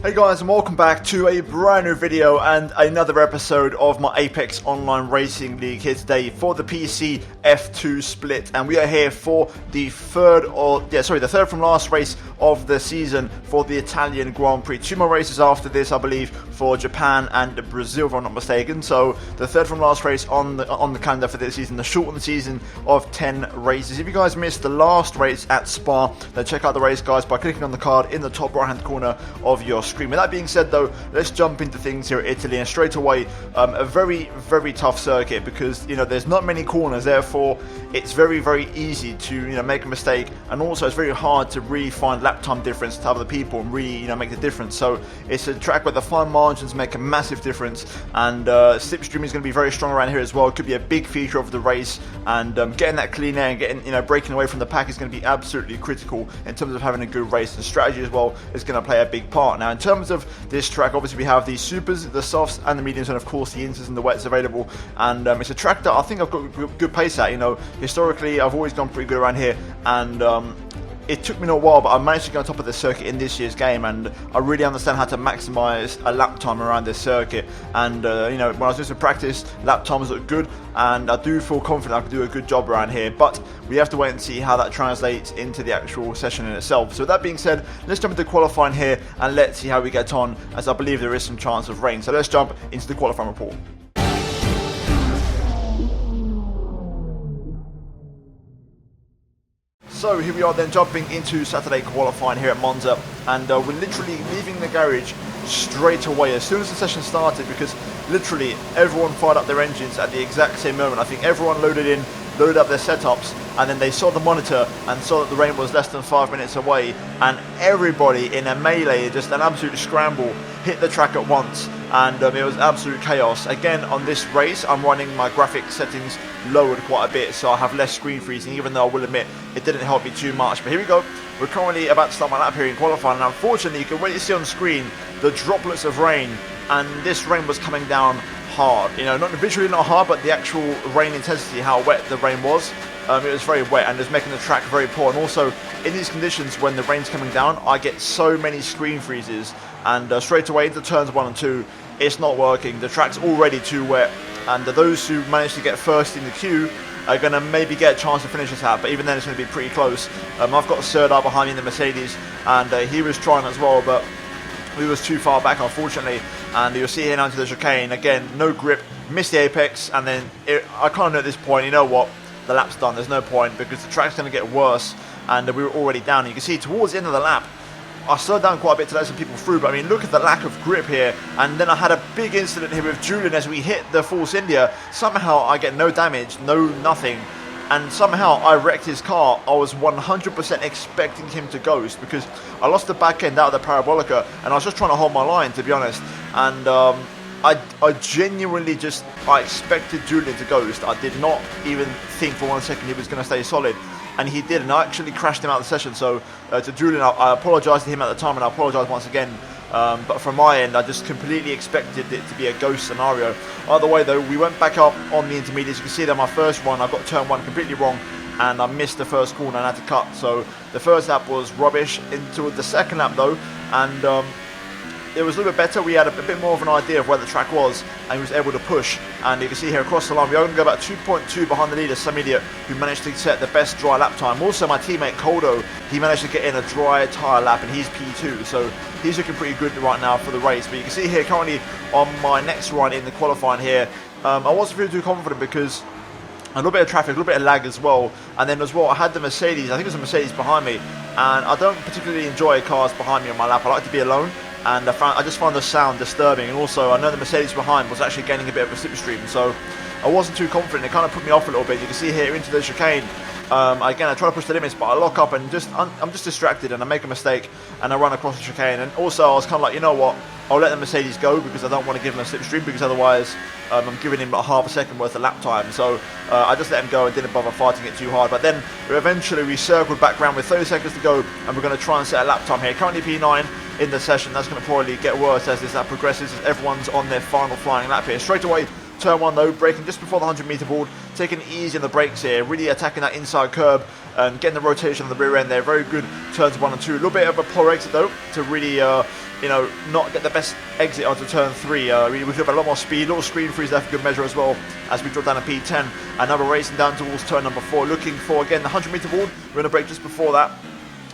Hey guys, and welcome back to a brand new video and another episode of my Apex Online Racing League here today for the PC F2 split, and we are here for the third from last race of the season for the Italian Grand Prix. 2 more races after this, I believe, for Japan and Brazil, if I'm not mistaken. So the third from last race on the calendar for this season, the shortened season of 10 races. If you guys missed the last race at Spa, then check out the race, guys, by clicking on the card in the top right hand corner of your screen. With that being said, though, let's jump into things here at Italy, and straight away a very, very tough circuit because there's not many corners, therefore it's very, very easy to make a mistake, and also it's very hard to really find lap time difference to other people and really make the difference. So it's a track where the fine margins make a massive difference, and slipstream is going to be very strong around here as well. It could be a big feature of the race, and getting that clean air and getting breaking away from the pack is going to be absolutely critical in terms of having a good race. The strategy as well is going to play a big part. Now, in terms of this track, obviously we have the supers, the softs and the mediums, and of course the inters and the wets available, and it's a track that I think I've got good pace at. Historically I've always gone pretty good around here, and it took me a while, but I managed to go on top of the circuit in this year's game, and I really understand how to maximise a lap time around this circuit. And when I was doing some practice, lap times look good, and I do feel confident I can do a good job around here. But we have to wait and see how that translates into the actual session in itself. So with that being said, let's jump into qualifying here, and let's see how we get on, as I believe there is some chance of rain. So let's jump into the qualifying report. So here we are then, jumping into Saturday qualifying here at Monza, and we're literally leaving the garage straight away as soon as the session started, because literally everyone fired up their engines at the exact same moment. I think everyone loaded up their setups, and then they saw the monitor and saw that the rain was less than 5 minutes away, and everybody in a melee, just an absolute scramble, hit the track at once, and it was absolute chaos. Again, on this race I'm running my graphics settings lowered quite a bit, so I have less screen freezing, even though I will admit it didn't help me too much. But here we go, we're currently about to start my lap here in qualifying, and unfortunately you can really see on screen the droplets of rain, and this rain was coming down hard. Not visually not hard, but the actual rain intensity, how wet the rain was. It was very wet, and it was making the track very poor. And also in these conditions, when the rain's coming down, I get so many screen freezes, and straight away into turns 1 and 2 it's not working. The track's already too wet, and those who manage to get first in the queue are going to maybe get a chance to finish this out, but even then it's going to be pretty close. I've got Serdar behind me in the Mercedes, and he was trying as well, but we was too far back, unfortunately. And you'll see here now into the chicane again, no grip, missed the apex, and then I kind of know at this point, the lap's done, there's no point, because the track's going to get worse, and we were already down. You can see towards the end of the lap I slowed down quite a bit to let some people through, but I mean, look at the lack of grip here. And then I had a big incident here with Julian as we hit the Force India. Somehow I get no damage, nothing, and somehow I wrecked his car. I was 100% expecting him to ghost, because I lost the back end out of the Parabolica, and I was just trying to hold my line, to be honest. And I genuinely I expected Julian to ghost. I did not even think for 1 second he was going to stay solid, and he did, and I actually crashed him out of the session. So to Julian, I apologised to him at the time, and I apologise once again. But from my end, I just completely expected it to be a ghost scenario. Either way though, we went back up on the intermediates. You can see that my first run, I got turn 1 completely wrong, and I missed the first corner and had to cut. So the first lap was rubbish. Into the second lap though, and it was a little bit better. We had a bit more of an idea of where the track was, and he was able to push. And you can see here across the line, we are going to go about 2.2 behind the leader, some idiot, who managed to set the best dry lap time. Also, my teammate Koldo, he managed to get in a dry tyre lap, and he's P2, so he's looking pretty good right now for the race. But you can see here currently on my next run in the qualifying here, I wasn't feeling too confident because a little bit of traffic, a little bit of lag as well, and then as well I had the Mercedes, I think it was a Mercedes behind me, and I don't particularly enjoy cars behind me on my lap. I like to be alone, and I just found the sound disturbing, and also I know the Mercedes behind was actually gaining a bit of a slipstream, so I wasn't too confident. It kind of put me off a little bit. You can see here into the chicane, again I try to push the limits, but I lock up and I'm just distracted, and I make a mistake and I run across the chicane. And also I was kind of like, you know what, I'll let the Mercedes go, because I don't want to give him a slipstream, because otherwise I'm giving him like half a second worth of lap time. So I just let him go and didn't bother fighting it too hard. But then eventually we circled back round with 30 seconds to go, and we're going to try and set a lap time here. Currently P9 in the session. That's going to probably get worse as this lap progresses, as everyone's on their final flying lap here. Straight away, turn 1 though, braking just before the 100 meter board, taking it easy on the brakes here, really attacking that inside curb, and getting the rotation on the rear end there. Very good turns 1 and 2. A little bit of a poor exit though to really not get the best exit onto turn 3. We could have a lot more speed, little screen freeze there for good measure as well as we drop down a P10. And now we're racing down towards turn number 4, looking for again the 100-meter board. We're going to brake just before that.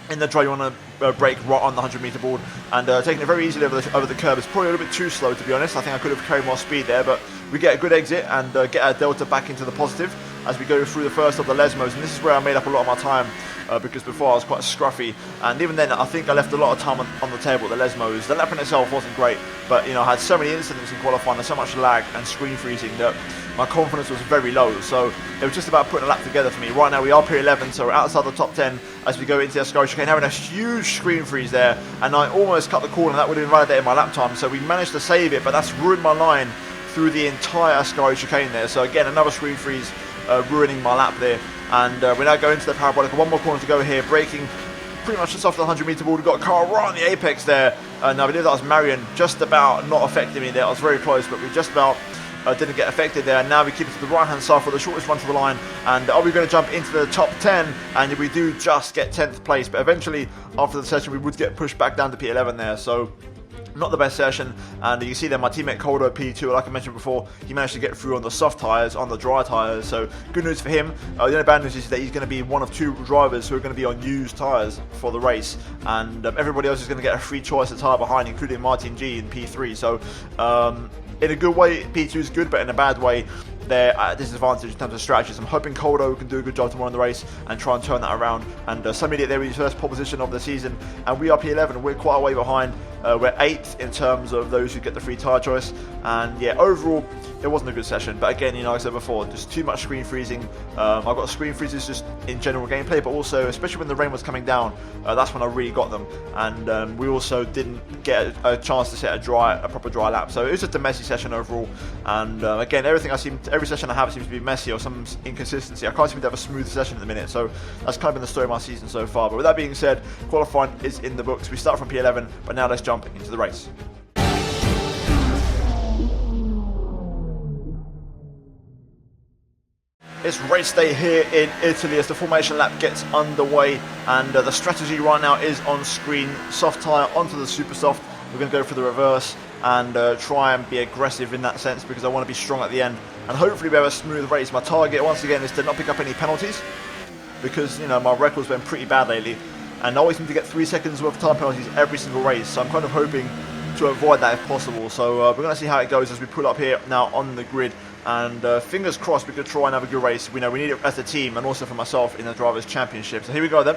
In the dry, you want to brake right on the 100-meter board, and taking it very easily over the curb. It's probably a little bit too slow, to be honest. I think I could have carried more speed there, but we get a good exit and get our delta back into the positive as we go through the first of the Lesmos. And this is where I made up a lot of my time because before I was quite scruffy, and even then I think I left a lot of time on the table at the Lesmos. The lap in itself wasn't great, but I had so many incidents in qualifying and so much lag and screen freezing that my confidence was very low. So it was just about putting a lap together for me. Right now we are P11, so we're outside the top 10 as we go into the Ascari chicane, having a huge screen freeze there, and I almost cut the corner. That would have invalidated my lap time, so we managed to save it, but that's ruined my line through the entire Ascari chicane there. So again, another screen freeze ruining my lap there, and we now go into the parabolic. One more corner to go here, braking pretty much just off the 100-meter board. We've got a car right on the apex there, and I believe that was Marion just about not affecting me there. I was very close, but we just about didn't get affected there. And now we keep it to the right hand side for the shortest run to the line, and are we going to jump into the top 10? And we do just get 10th place, but eventually after the session we would get pushed back down to P11 there. So not the best session, and you see there my teammate Coldo P2, like I mentioned before, he managed to get through on the soft tyres, on the dry tyres, so good news for him. The only bad news is that he's going to be one of 2 drivers who are going to be on used tyres for the race, and everybody else is going to get a free choice of tyre behind, including Martin G in P3. So in a good way P2 is good, but in a bad way they're at a disadvantage in terms of strategies. I'm hoping Coldo can do a good job tomorrow in the race and try and turn that around. And some idiot there with his first pole position of the season, and we are P11. We're quite a way behind. We're 8th in terms of those who get the free tyre choice. And yeah, overall it wasn't a good session, but again, like I said before, just too much screen freezing. I've got screen freezes just in general gameplay, but also especially when the rain was coming down, that's when I really got them. And we also didn't get a chance to set a proper dry lap, so it was just a messy session overall. And again, every session I have seems to be messy or some inconsistency. I can't seem to have a smooth session at the minute, so that's kind of been the story of my season so far. But with that being said, qualifying is in the books. We start from P11, but now let's jump into the race. It's race day here in Italy as the formation lap gets underway, and the strategy right now is on screen. Soft tyre onto the super soft. We're going to go for the reverse and try and be aggressive in that sense, because I want to be strong at the end and hopefully we have a smooth race. My target once again is to not pick up any penalties, because my record's been pretty bad lately, and I always seem to get 3 seconds worth of time penalties every single race, so I'm kind of hoping to avoid that if possible. So we're going to see how it goes as we pull up here now on the grid, and fingers crossed we could try and have a good race. We need it as a team and also for myself in the Drivers' Championship. So here we go then,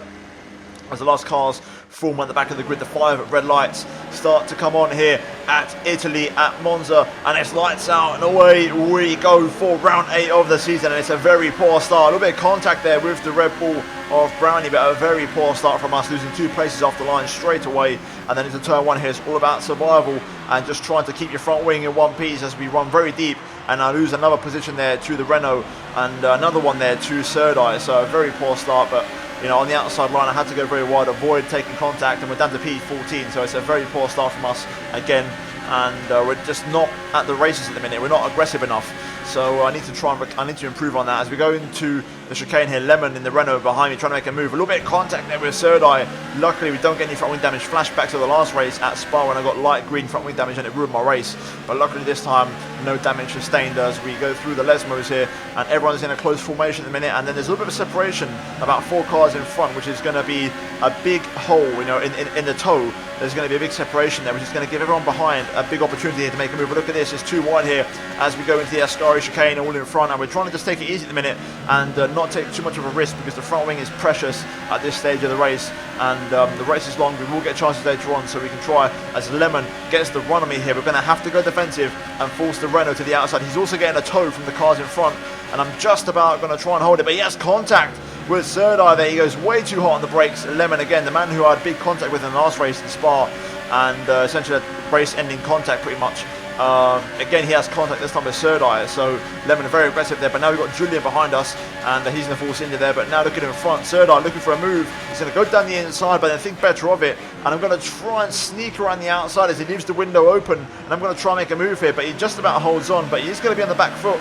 as the last cars form at the back of the grid. The 5 red lights start to come on here at Italy, at Monza, and it's lights out and away we go for round 8 of the season. And it's a very poor start, a little bit of contact there with the Red Bull of Brownie, but a very poor start from us, losing 2 places off the line straight away. And then into turn 1 here, it's all about survival and just trying to keep your front wing in one piece as we run very deep. And I lose another position there to the Renault, and another one there to Serdai. So a very poor start, but on the outside line I had to go very wide, avoid taking contact, and we're down to P14, so it's a very poor start from us again, and we're just not at the races at the minute. We're not aggressive enough, so I need to improve on that as we go into the chicane here. Lemon in the Renault behind me trying to make a move, a little bit of contact there with Serdai. Luckily we don't get any front wing damage. Flashback to the last race at Spa when I got light green front wing damage and it ruined my race, but luckily this time no damage sustained as we go through the Lesmos here, and everyone's in a close formation at the minute. And then there's a little bit of a separation, about 4 cars in front, which is going to be a big hole in the toe. There's going to be a big separation there, which is going to give everyone behind a big opportunity to make a move. But look at this, it's too wide here as we go into the Ascari chicane, all in front, and we're trying to just take it easy at the minute and not take too much of a risk, because the front wing is precious at this stage of the race, and the race is long. We will get chances later on, so we can try as Lemon gets the run on me here. We're going to have to go defensive and force the Renault to the outside. He's also getting a tow from the cars in front, and I'm just about going to try and hold it, but he has contact with Serdai there. He goes way too hot on the brakes. Lemon again, the man who I had big contact with in the last race in Spa, and essentially a race ending contact pretty much. Again, he has contact this time with Serdai, so Lemon very aggressive there. But now we've got Julian behind us, and he's in the force into there. But now look at him in front, Serdai looking for a move. He's going to go down the inside, but then think better of it, and I'm going to try and sneak around the outside as he leaves the window open, and I'm going to try and make a move here, but he just about holds on, but he's going to be on the back foot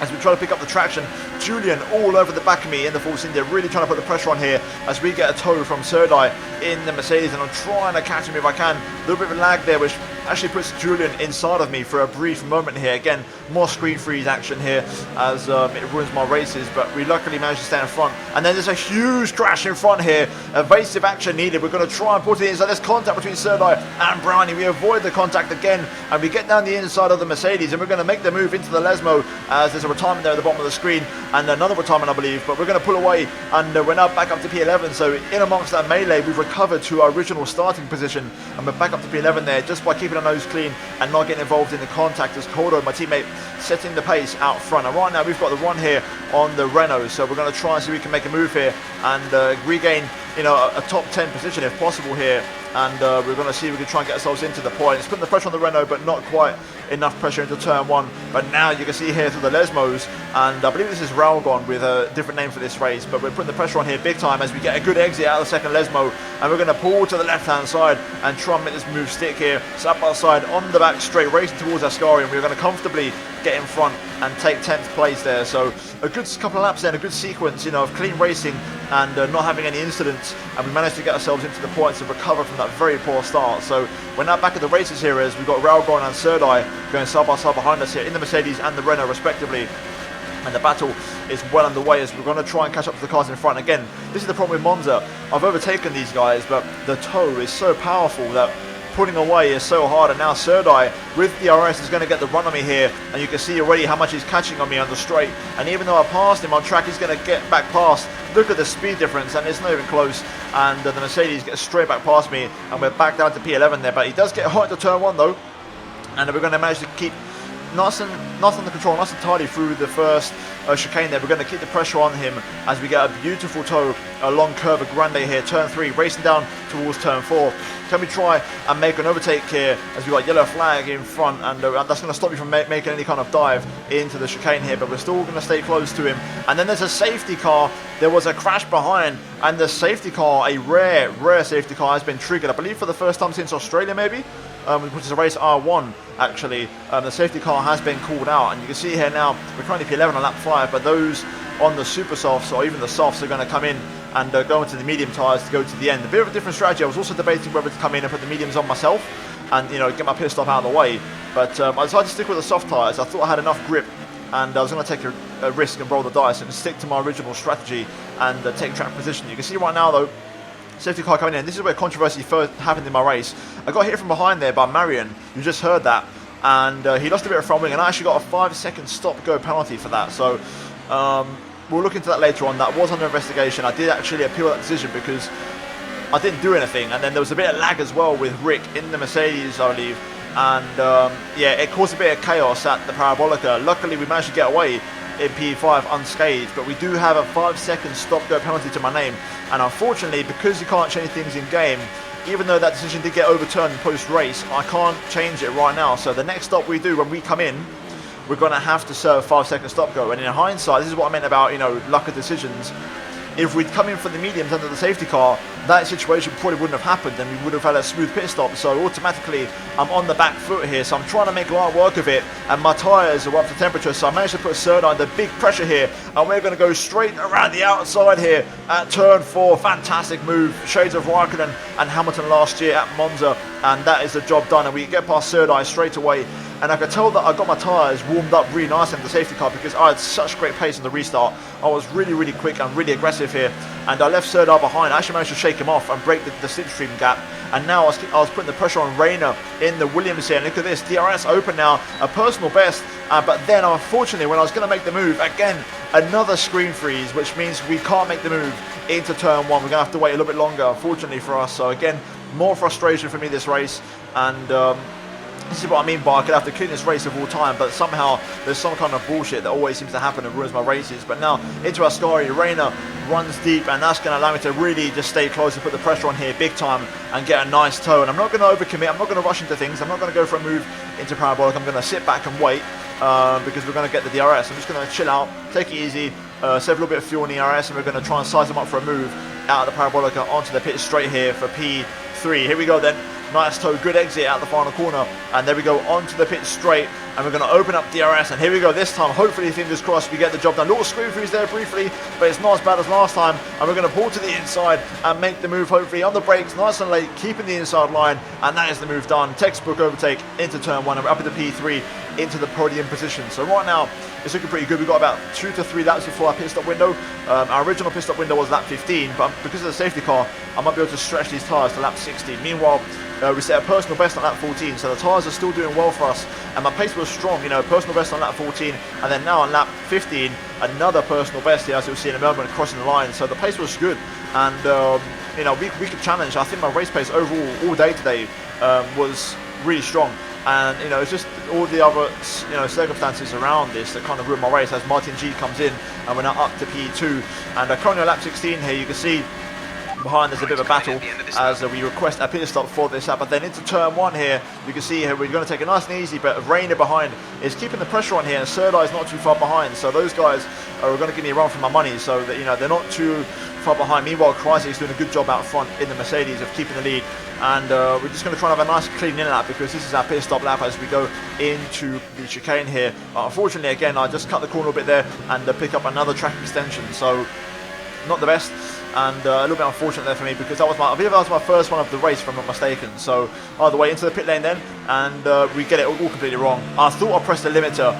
as we try to pick up the traction Julian all over the back of me in the Force India, really trying to put the pressure on here as we get a tow from Serdai in the Mercedes, and I'm trying to catch him if I can. A little bit of a lag there, which actually puts Julian inside of me for a brief moment here. Again, more screen freeze action here as it ruins my races, but we luckily managed to stay in front. And then there's a huge crash in front here. Evasive action needed. We're going to try and put it in. So there's contact between Serdai and Brownie. We avoid the contact again, and we get down the inside of the Mercedes, and we're going to make the move into the Lesmo as there's a retirement there at the bottom of the screen, and another retirement, I believe, but we're going to pull away, and we're now back up to P11. So in amongst that melee, we've recovered to our original starting position, and we're back up to P11 there just by keeping our nose clean and not getting involved in the contact as Cordo, my teammate, setting the pace out front. And right now we've got the run here on the Renault, so we're going to try and see if we can make a move here and regain, you know, a top 10 position if possible here, and we're going to see if we can try and get ourselves into the point. It's putting the pressure on the Renault, but not quite enough pressure into turn one. But now you can see here through the Lesmos, and I believe this is Railgon with a different name for this race, but we're putting the pressure on here big time as we get a good exit out of the second Lesmo, and we're going to pull to the left hand side and try and make this move stick here, side by side on the back straight, racing towards Ascari, and we're going to comfortably get in front and take 10th place there. So a good couple of laps there, and a good sequence, you know, of clean racing and not having any incidents, and we managed to get ourselves into the points and recover from that very poor start. So we're now back at the races here as we've got Railgon and Serdai going side by side behind us here in the Mercedes and the Renault respectively, and the battle is well underway as we're going to try and catch up to the cars in front. Again, this is the problem with Monza. I've overtaken these guys, but the tow is so powerful that pulling away is so hard, and now Serdai with the DRS is going to get the run on me here, and you can see already how much he's catching on me on the straight, and even though I passed him on track, he's going to get back past. Look at the speed difference, and it's not even close, and the Mercedes gets straight back past me, and we're back down to P11 there, but he does get hot into turn one though, and we're going to manage to keep nice under control, nice and tidy through the first chicane there. We're going to keep the pressure on him as we get a beautiful tow along Curva Grande here, turn 3, racing down towards turn 4. Can we try and make an overtake here as we got yellow flag in front, and that's going to stop you from making any kind of dive into the chicane here, but we're still going to stay close to him. And then there's a safety car. There was a crash behind, and the safety car, a rare safety car, has been triggered, I believe for the first time since Australia maybe, which is a race R1 actually. The safety car has been called out, and you can see here now we're currently P11 on lap 5, but those on the super softs or even the softs are going to come in and go into the medium tyres to go to the end. A bit of a different strategy. I was also debating whether to come in and put the mediums on myself and, you know, get my pit stop out of the way, but I decided to stick with the soft tyres. I thought I had enough grip, and I was going to take a risk and roll the dice and stick to my original strategy and take track position. You can see right now though, safety car coming in. This is where controversy first happened in my race. I got hit from behind there by Marion. You just heard that, and he lost a bit of front wing, and I actually got a 5-second stop-go penalty for that. So we'll look into that later on. That was under investigation. I did actually appeal that decision because I didn't do anything, and then there was a bit of lag as well with Rick in the Mercedes, I believe, and yeah, it caused a bit of chaos at the Parabolica. Luckily we managed to get away in P5 unscathed, but we do have a 5-second stop-go penalty to my name, and unfortunately, because you can't change things in game, even though that decision did get overturned post-race, I can't change it right now. So the next stop we do when we come in, we're going to have to serve 5-second stop-go. And in hindsight, this is what I meant about, you know, luck of decisions. If we'd come in for the mediums under the safety car, that situation probably wouldn't have happened, and we would have had a smooth pit stop. So automatically I'm on the back foot here, so I'm trying to make light work of it, and my tyres are up to temperature, so I managed to put Serda under big pressure here, and we're going to go straight around the outside here at turn 4. Fantastic move, shades of Raikkonen and Hamilton last year at Monza, and that is the job done, and we get past Serda straight away. And I could tell that I got my tyres warmed up really nicely in the safety car because I had such great pace on the restart. I was really quick and really aggressive here, and I left Serdar behind. I actually managed to shake him off and break the slipstream gap, and now I was putting the pressure on Rayner in the Williams here. And look at this, DRS open now, a personal best, but then unfortunately when I was going to make the move, again another screen freeze, which means we can't make the move into turn 1. We're going to have to wait a little bit longer, unfortunately for us. So again, more frustration for me this race, and this is what I mean by I could have the cleanest race of all time, but somehow there's some kind of bullshit that always seems to happen and ruins my races. But now into Ascari, Rayner runs deep, and that's going to allow me to really just stay close and put the pressure on here big time and get a nice toe. And I'm not going to overcommit, I'm not going to rush into things, I'm not going to go for a move into parabolic. I'm going to sit back and wait because we're going to get the DRS. I'm just going to chill out, take it easy, save a little bit of fuel in the DRS, and we're going to try and size them up for a move out of the parabolica onto the pit straight here for P3. Here we go then. Nice toe, good exit out the final corner, and there we go onto the pit straight and we're going to open up DRS, and here we go this time. Hopefully, fingers crossed, we get the job done. Little screw-throughs there briefly, but it's not as bad as last time, and we're going to pull to the inside and make the move, hopefully on the brakes, nice and late, keeping the inside line, and that is the move done. Textbook overtake into turn 1, and we're up into P3 into the podium position. So right now it's looking pretty good. We've got about 2 to 3 laps before our pit stop window. Our original pit stop window was lap 15, but because of the safety car, I might be able to stretch these tyres to lap 16. Meanwhile, we set a personal best on lap 14, so the tyres are still doing well for us, and my pace was strong. Personal best on lap 14, and then now on lap 15, another personal best here, as you'll see in a moment, crossing the line. So the pace was good, and we could challenge. I think my race pace overall all day today was really strong. And it's just all the other circumstances around this that kind of ruined my race, as Martin G comes in and we're now up to P2, and currently on lap 16 here. You can see behind there's a bit of a battle as we request a pit stop for this lap, but then into turn 1 here you can see here we're going to take it nice and easy, but Rainer behind is keeping the pressure on here, and Serdar is not too far behind, so those guys are going to give me a run for my money, so that they're not too far behind. Meanwhile, Kreisig is doing a good job out front in the Mercedes of keeping the lead, and we're just going to try and have a nice clean in lap, because this is our pit stop lap as we go into the chicane here. Unfortunately, again, I just cut the corner a bit there and pick up another track extension, so not the best, and a little bit unfortunate there for me, because I believe that was my first one of the race, if I'm not mistaken. So either way, into the pit lane then, and we get it all completely wrong. I thought I pressed the limiter,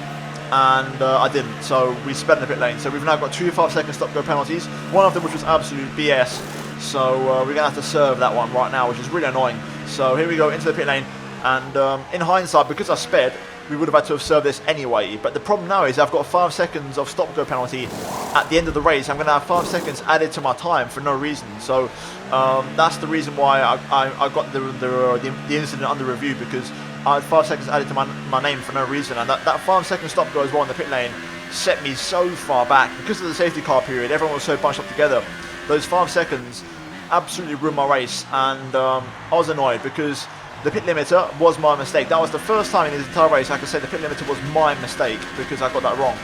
and I didn't, so we sped in the pit lane. So we've now got 2 5-second stop-go penalties, one of them which was absolute BS, so we're going to have to serve that one right now, which is really annoying. So here we go into the pit lane, and in hindsight, because I sped, we would have had to have served this anyway, but the problem now is I've got 5 seconds of stop-go penalty at the end of the race. I'm going to have 5 seconds added to my time for no reason, so that's the reason why I got the incident under review, because I had 5 seconds added to my name for no reason, and that 5-second stop-go as well in the pit lane set me so far back. Because of the safety car period, everyone was so bunched up together, those 5 seconds absolutely ruined my race, and I was annoyed because the pit limiter was my mistake. That was the first time in this entire race I could say the pit limiter was my mistake, because I got that wrong.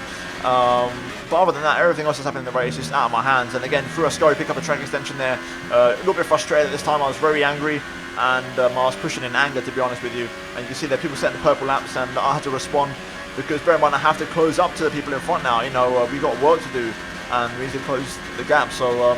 But other than that, everything else that's happened in the race is out of my hands. And again, through a scurry, pick up a track extension there. A little bit frustrated at this time. I was very angry, and I was pushing in anger, to be honest with you. And you can see there people setting the purple laps, and I had to respond, because bear in mind I have to close up to the people in front now. We've got work to do, and we need to close the gap. So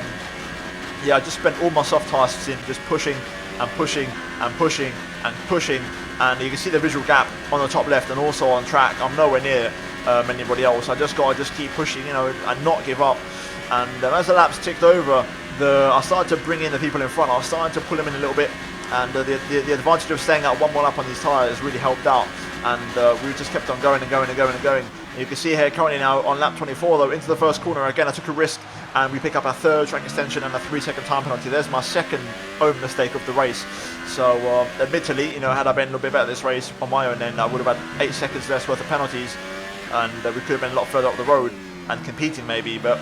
yeah, I just spent all my soft tasks in just pushing and pushing and pushing and pushing, and you can see the visual gap on the top left, and also on track I'm nowhere near anybody else. I just got to keep pushing, and not give up. And as the laps ticked over, I started to bring in the people in front. I was starting to pull them in a little bit, and the advantage of staying out one more lap on these tyres really helped out, and we just kept on going and going and going and going. And you can see here currently now on lap 24 though, into the first corner again I took a risk, and we pick up a 3rd track extension and a 3-second time penalty. There's my second own mistake of the race. So admittedly, had I been a little bit better this race on my own, then I would have had 8 seconds less worth of penalties, and we could have been a lot further up the road and competing maybe. But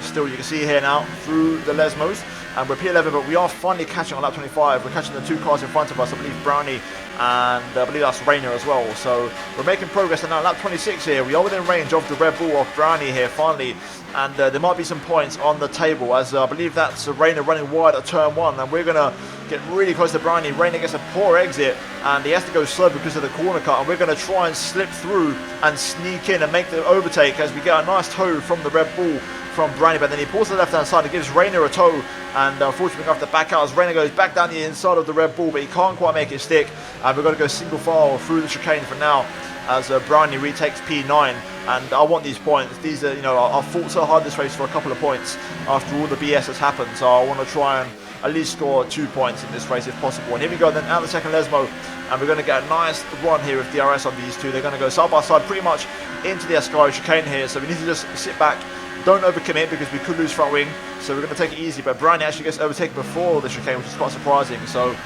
still, you can see here now through the Lesmos, and we're P11, but we are finally catching on lap 25. We're catching the 2 cars in front of us, I believe Brownie, and I believe that's Rainer as well. So we're making progress, and now lap 26 here, we are within range of the Red Bull of Brownie here finally, and there might be some points on the table, as I believe that's Rainer running wide at turn 1, and we're going to get really close to Brownie. Rainer gets a poor exit, and he has to go slow because of the corner cut, and we're going to try and slip through and sneak in and make the overtake as we get a nice tow from the Red Bull from Brownie, but then he pulls to the left hand side and gives Rainer a tow, and unfortunately we have to back out as Rainer goes back down the inside of the Red Bull, but he can't quite make it stick, and we're going to go single file through the chicane for now as Brownie retakes P9. And I want these points. These are, I've fought so hard this race for a couple of points after all the BS has happened, so I want to try and at least score 2 points in this race if possible. And here we go then out the second Lesmo, and we're going to get a nice run here with DRS on these two. They're going to go side by side pretty much into the Ascari chicane here, so we need to just sit back, don't overcommit because we could lose front wing, so we're going to take it easy. But Brownie actually gets overtaken before the chicane, which is quite surprising. So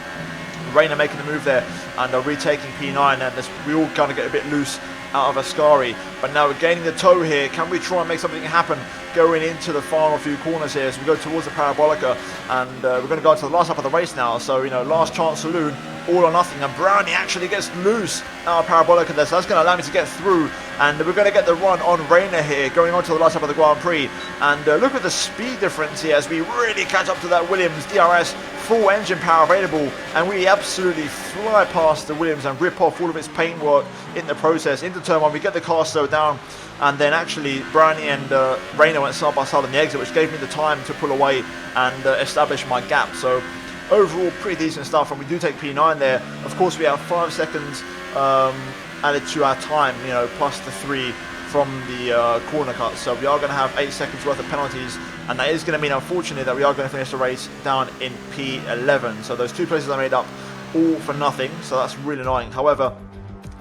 Rainer making the move there, and retaking P9, and we all kind of get a bit loose out of Ascari, but now we're gaining the tow here. Can we try and make something happen going into the final few corners here as we go towards the Parabolica, and we're going to go into the last lap of the race now, so last chance saloon all or nothing, and Brownie actually gets loose parabolic of this, so that's going to allow me to get through, and we're going to get the run on Rayner here, going on to the last lap of the Grand Prix, and look at the speed difference here as we really catch up to that Williams DRS, full engine power available, and we absolutely fly past the Williams and rip off all of its paintwork in the process. Into turn 1, we get the car slowed down, and then actually Brownie and Rayner went side by side on the exit, which gave me the time to pull away and establish my gap. So overall, pretty decent stuff, and we do take P9 there. Of course, we have 5 seconds added to our time, you know, plus the 3 from the corner cut. So we are going to have 8 seconds worth of penalties, and that is going to mean, unfortunately, that we are going to finish the race down in P11. So those 2 places I made up, all for nothing. So that's really annoying. However,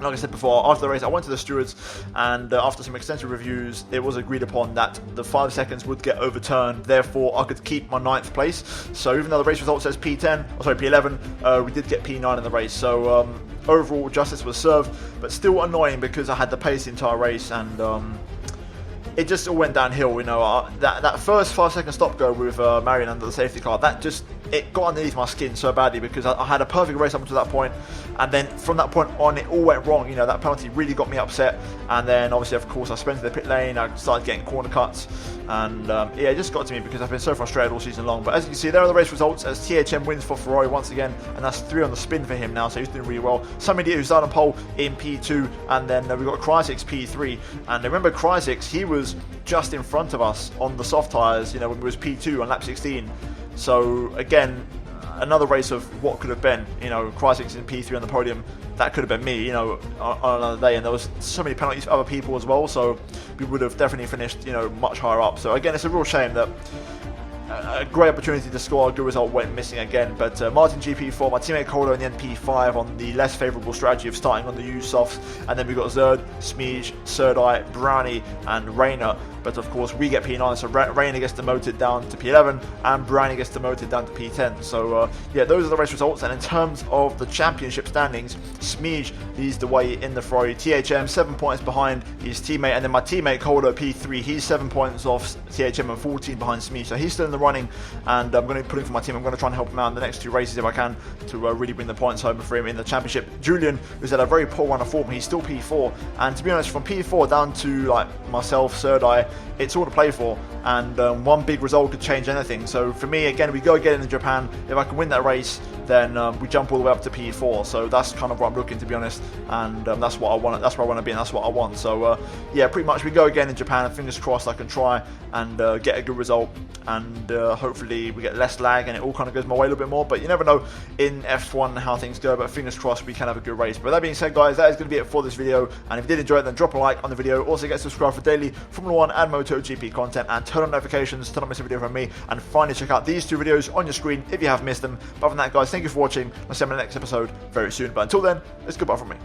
like I said before, after the race I went to the stewards, and after some extensive reviews it was agreed upon that the 5 seconds would get overturned, therefore I could keep my 9th place. So even though the race result says P11, we did get P9 in the race. So overall justice was served, but still annoying because I had the pace the entire race, and it just all went downhill. You know, that first 5-second stop go with Marion under the safety car, that just, it got underneath my skin so badly because I had a perfect race up until that point, and then from that point on it all went wrong. You know, that penalty really got me upset, and then obviously of course I spent the pit lane, I started getting corner cuts, and yeah, it just got to me because I've been so frustrated all season long. But as you can see, there are the race results as THM wins for Ferrari once again, and that's 3 on the spin for him now, so he's doing really well. Some idiot who started on pole in P2, and then we've got Crysik's P3, and remember Crysik's, he was just in front of us on the soft tyres, you know, when it was P2 on lap 16. So again, another race of what could have been, you know, Crysik's in P3 on the podium, that could have been me, you know, on another day, and there was so many penalties for other people as well, so we would have definitely finished, you know, much higher up. So again, it's a real shame that a great opportunity to score a good result went missing again. But Martin GP4, my teammate Calder in the end P5 on the less favourable strategy of starting on the used softs, and then we've got Zerd, Smeege, Serdai, Brownie and Rayner. But of course we get P9, so Rayner gets demoted down to P11 and Brownie gets demoted down to P10. So yeah, those are the race results. And in terms of the championship standings, Smeege leads the way in the Ferrari. THM 7 points behind his teammate, and then my teammate Calder P3, he's 7 points off THM and 14 behind Smeege, so he's still in the running, and I'm going to put him for my team. I'm going to try and help him out in the next 2 races if I can to really bring the points home for him in the championship. Julian, who's had a very poor run of form, he's still P4, and to be honest, from P4 down to like myself, Serdai, it's all to play for, and one big result could change anything. So for me, again, we go again in Japan. If I can win that race, then we jump all the way up to P4. So that's kind of what I'm looking, to be honest, and that's what I want. That's where I want to be, and that's what I want. So yeah, pretty much we go again in Japan, and fingers crossed I can try and get a good result, and hopefully we get less lag and it all kind of goes my way a little bit more. But you never know in F1 how things go, but fingers crossed we can have a good race. But that being said, guys, that is going to be it for this video, and if you did enjoy it, then drop a like on the video. Also get subscribed for daily Formula 1 and MotoGP content, and turn on notifications to not miss a video from me, and finally check out these 2 videos on your screen if you have missed them. But other than that, guys, thank you for watching. I'll see you in the next episode very soon, but until then, it's goodbye from me.